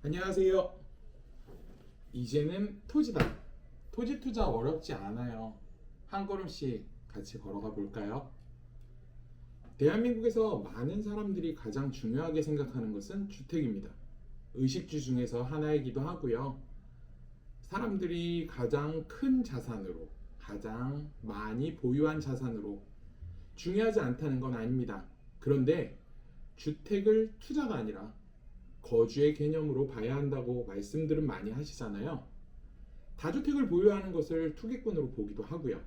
안녕하세요. 이제는 토지다. 토지 투자 어렵지 않아요. 한 걸음씩 같이 걸어가 볼까요? 대한민국에서 많은 사람들이 가장 중요하게 생각하는 것은 주택입니다. 의식주 중에서 하나이기도 하고요. 사람들이 가장 큰 자산으로, 가장 많이 보유한 자산으로 중요하지 않다는 건 아닙니다. 그런데 주택을 투자가 아니라 거주의 개념으로 봐야 한다고 말씀들은 많이 하시잖아요. 다주택을 보유하는 것을 투기꾼으로 보기도 하고요.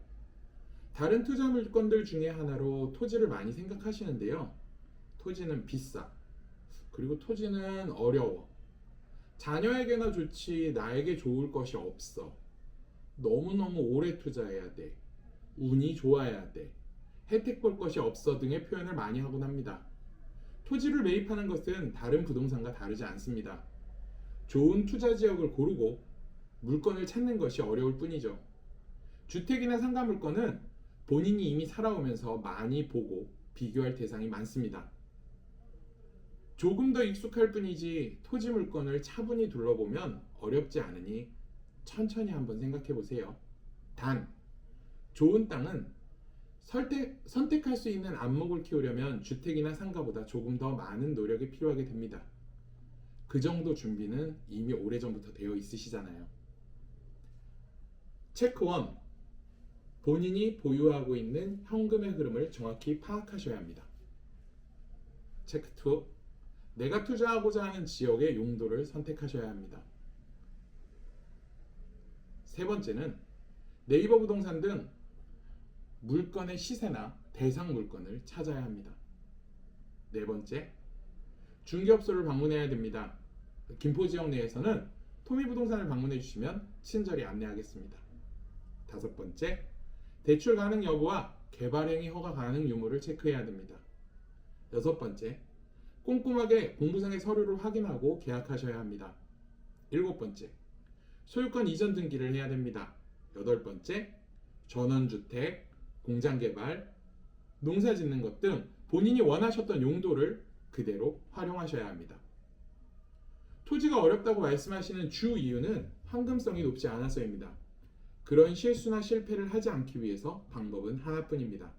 다른 투자 물건들 중에 하나로 토지를 많이 생각하시는데요. 토지는 비싸. 그리고 토지는 어려워. 자녀에게나 좋지 나에게 좋을 것이 없어. 너무너무 오래 투자해야 돼. 운이 좋아야 돼. 혜택 볼 것이 없어 등의 표현을 많이 하곤 합니다. 토지를 매입하는 것은 다른 부동산과 다르지 않습니다. 좋은 투자 지역을 고르고 물건을 찾는 것이 어려울 뿐이죠. 주택이나 상가 물건은 본인이 이미 살아오면서 많이 보고 비교할 대상이 많습니다. 조금 더 익숙할 뿐이지 토지 물건을 차분히 둘러보면 어렵지 않으니 천천히 한번 생각해 보세요. 단, 좋은 땅은 선택할 수 있는 안목을 키우려면 주택이나 상가보다 조금 더 많은 노력이 필요하게 됩니다. 그 정도 준비는 이미 오래전부터 되어 있으시잖아요. 체크 1. 본인이 보유하고 있는 현금의 흐름을 정확히 파악하셔야 합니다. 체크 2. 내가 투자하고자 하는 지역의 용도를 선택하셔야 합니다. 세 번째는 네이버 부동산 등 물건의 시세나 대상 물건을 찾아야 합니다. 네 번째, 중개업소를 방문해야 됩니다. 김포 지역 내에서는 토미부동산을 방문해 주시면 친절히 안내하겠습니다. 다섯 번째, 대출 가능 여부와 개발행위 허가 가능 유무를 체크해야 됩니다. 여섯 번째, 꼼꼼하게 공부상의 서류를 확인하고 계약하셔야 합니다. 일곱 번째, 소유권 이전 등기를 해야 됩니다. 여덟 번째, 전원주택, 공장개발, 농사 짓는 것 등 본인이 원하셨던 용도를 그대로 활용하셔야 합니다. 토지가 어렵다고 말씀하시는 주 이유는 황금성이 높지 않아서입니다. 그런 실수나 실패를 하지 않기 위해서 방법은 하나뿐입니다.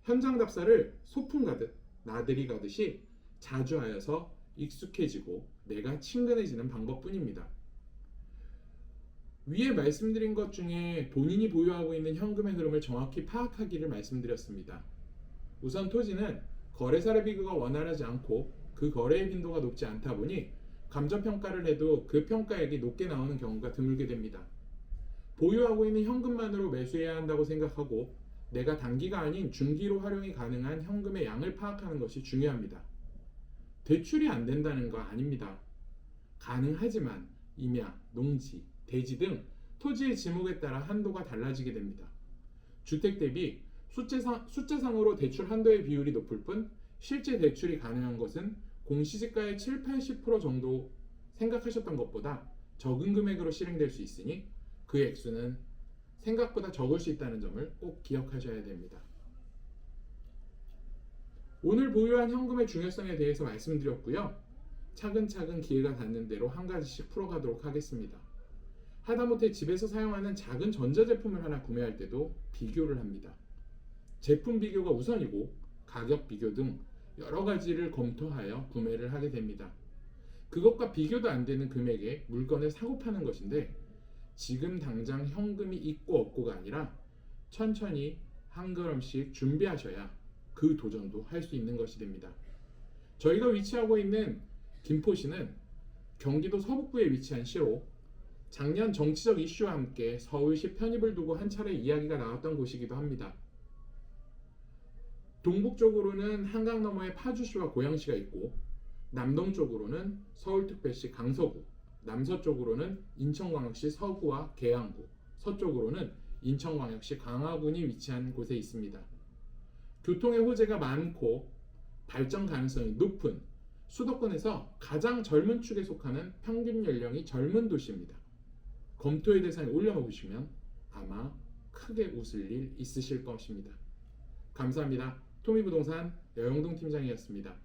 현장 답사를 소풍 가듯 나들이 가듯이 자주 하여서 익숙해지고 내가 친근해지는 방법뿐입니다. 위에 말씀드린 것 중에 본인이 보유하고 있는 현금의 흐름을 정확히 파악하기를 말씀드렸습니다. 우선 토지는 거래사례 비교가 원활하지 않고 그 거래의 빈도가 높지 않다 보니 감정평가를 해도 그 평가액이 높게 나오는 경우가 드물게 됩니다. 보유하고 있는 현금만으로 매수해야 한다고 생각하고 내가 단기가 아닌 중기로 활용이 가능한 현금의 양을 파악하는 것이 중요합니다. 대출이 안 된다는 거 아닙니다. 가능하지만 임야, 농지, 대지 등 토지의 지목에 따라 한도가 달라지게 됩니다. 주택 대비 숫자상으로 대출 한도의 비율이 높을 뿐 실제 대출이 가능한 것은 공시지가의 7-80% 정도 생각하셨던 것보다 적은 금액으로 실행될 수 있으니 그 액수는 생각보다 적을 수 있다는 점을 꼭 기억하셔야 됩니다. 오늘 보유한 현금의 중요성에 대해서 말씀드렸고요. 차근차근 기회가 닿는 대로 한 가지씩 풀어가도록 하겠습니다. 하다못해 집에서 사용하는 작은 전자제품을 하나 구매할 때도 비교를 합니다. 제품 비교가 우선이고 가격 비교 등 여러 가지를 검토하여 구매를 하게 됩니다. 그것과 비교도 안 되는 금액에 물건을 사고 파는 것인데 지금 당장 현금이 있고 없고가 아니라 천천히 한 걸음씩 준비하셔야 그 도전도 할 수 있는 것이 됩니다. 저희가 위치하고 있는 김포시는 경기도 서북부에 위치한 시로 작년 정치적 이슈와 함께 서울시 편입을 두고 한 차례 이야기가 나왔던 곳이기도 합니다. 동북쪽으로는 한강 너머의 파주시와 고양시가 있고 남동쪽으로는 서울특별시 강서구, 남서쪽으로는 인천광역시 서구와 계양구, 서쪽으로는 인천광역시 강화군이 위치한 곳에 있습니다. 교통의 호재가 많고 발전 가능성이 높은 수도권에서 가장 젊은 축에 속하는 평균 연령이 젊은 도시입니다. 검토의 대상에 올려놓으시면 아마 크게 웃을 일 있으실 것입니다. 감사합니다. 토미부동산 여영동 팀장이었습니다.